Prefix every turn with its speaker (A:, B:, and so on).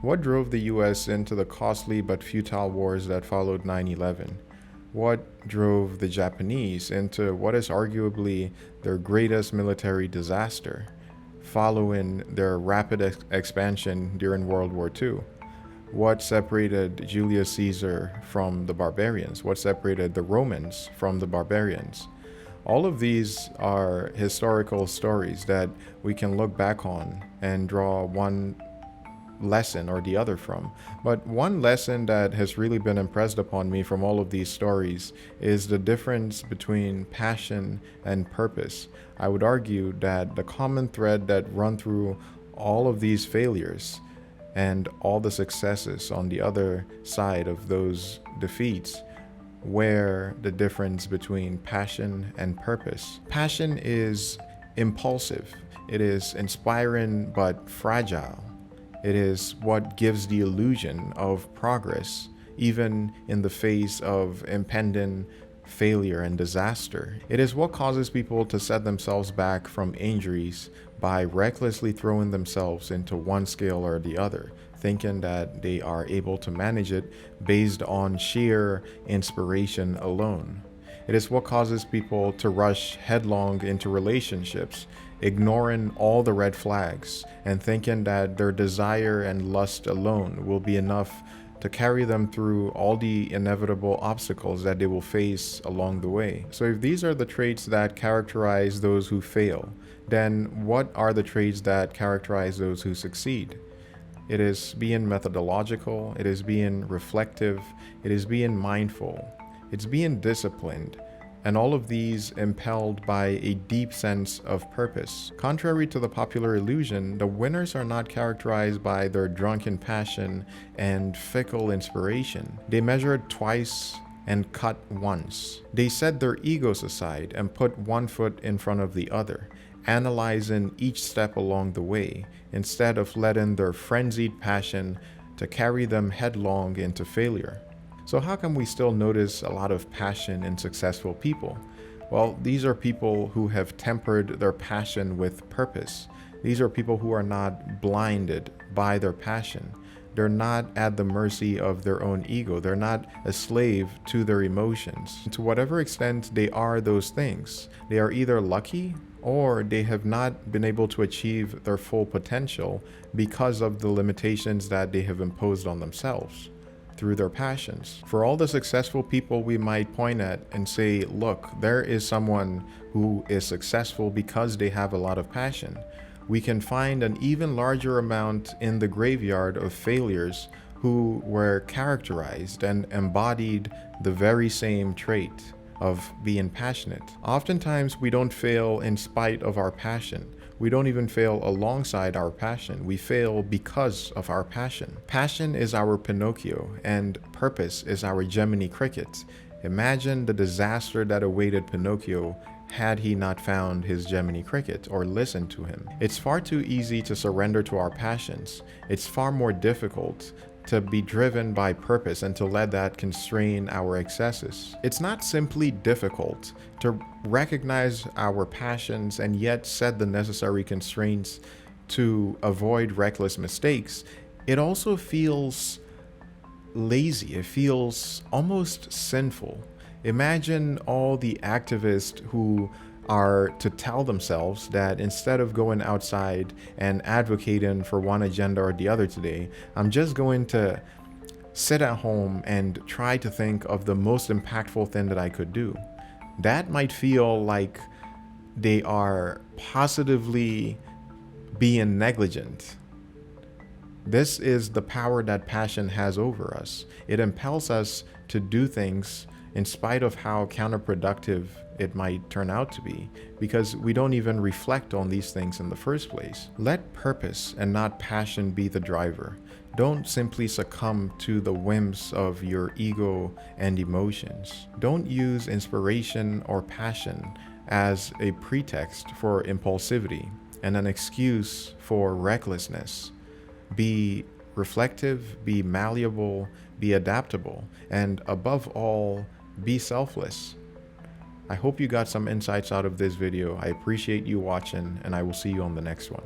A: What drove the US into the costly but futile wars that followed 9/11? What drove the Japanese into what is arguably their greatest military disaster, following their rapid expansion during World War II? What separated Julius Caesar from the barbarians? What separated the Romans from the barbarians? All of these are historical stories that we can look back on and draw one lesson or the other from. But one lesson that has really been impressed upon me from all of these stories is the difference between passion and purpose. I would argue that the common thread that run through all of these failures and all the successes on the other side of those defeats, where the difference between passion and purpose. Passion is impulsive, it is inspiring but fragile. It is what gives the illusion of progress, even in the face of impending failure and disaster. It is what causes people to set themselves back from injuries by recklessly throwing themselves into one scale or the other, thinking that they are able to manage it based on sheer inspiration alone. It is what causes people to rush headlong into relationships, ignoring all the red flags and thinking that their desire and lust alone will be enough to carry them through all the inevitable obstacles that they will face along the way. So if these are the traits that characterize those who fail, then what are the traits that characterize those who succeed? It is being methodological, it is being reflective, it is being mindful, it's being disciplined, and all of these impelled by a deep sense of purpose. Contrary to the popular illusion, the winners are not characterized by their drunken passion and fickle inspiration. They measured twice and cut once. They set their egos aside and put one foot in front of the other, analyzing each step along the way, instead of letting their frenzied passion to carry them headlong into failure. So how come we still notice a lot of passion in successful people? Well, these are people who have tempered their passion with purpose. These are people who are not blinded by their passion. They're not at the mercy of their own ego. They're not a slave to their emotions. To whatever extent they are those things, they are either lucky or they have not been able to achieve their full potential because of the limitations that they have imposed on themselves through their passions. For all the successful people we might point at and say, look, there is someone who is successful because they have a lot of passion. We can find an even larger amount in the graveyard of failures who were characterized and embodied the very same trait of being passionate. Oftentimes, we don't fail in spite of our passion. We don't even fail alongside our passion. We fail because of our passion. Passion is our Pinocchio, and purpose is our Gemini cricket. Imagine the disaster that awaited Pinocchio had he not found his Gemini cricket or listened to him. It's far too easy to surrender to our passions. It's far more difficult to be driven by purpose and to let that constrain our excesses. It's not simply difficult to recognize our passions and yet set the necessary constraints to avoid reckless mistakes. It also feels lazy. It feels almost sinful. Imagine all the activists who are to tell themselves that instead of going outside and advocating for one agenda or the other today, I'm just going to sit at home and try to think of the most impactful thing that I could do. That might feel like they are positively being negligent. This is the power that passion has over us. It impels us to do things in spite of how counterproductive it might turn out to be, because we don't even reflect on these things in the first place. Let purpose and not passion be the driver. Don't simply succumb to the whims of your ego and emotions. Don't use inspiration or passion as a pretext for impulsivity and an excuse for recklessness. Be reflective, be malleable, be adaptable, and above all, be selfless. I hope you got some insights out of this video. I appreciate you watching, and I will see you on the next one.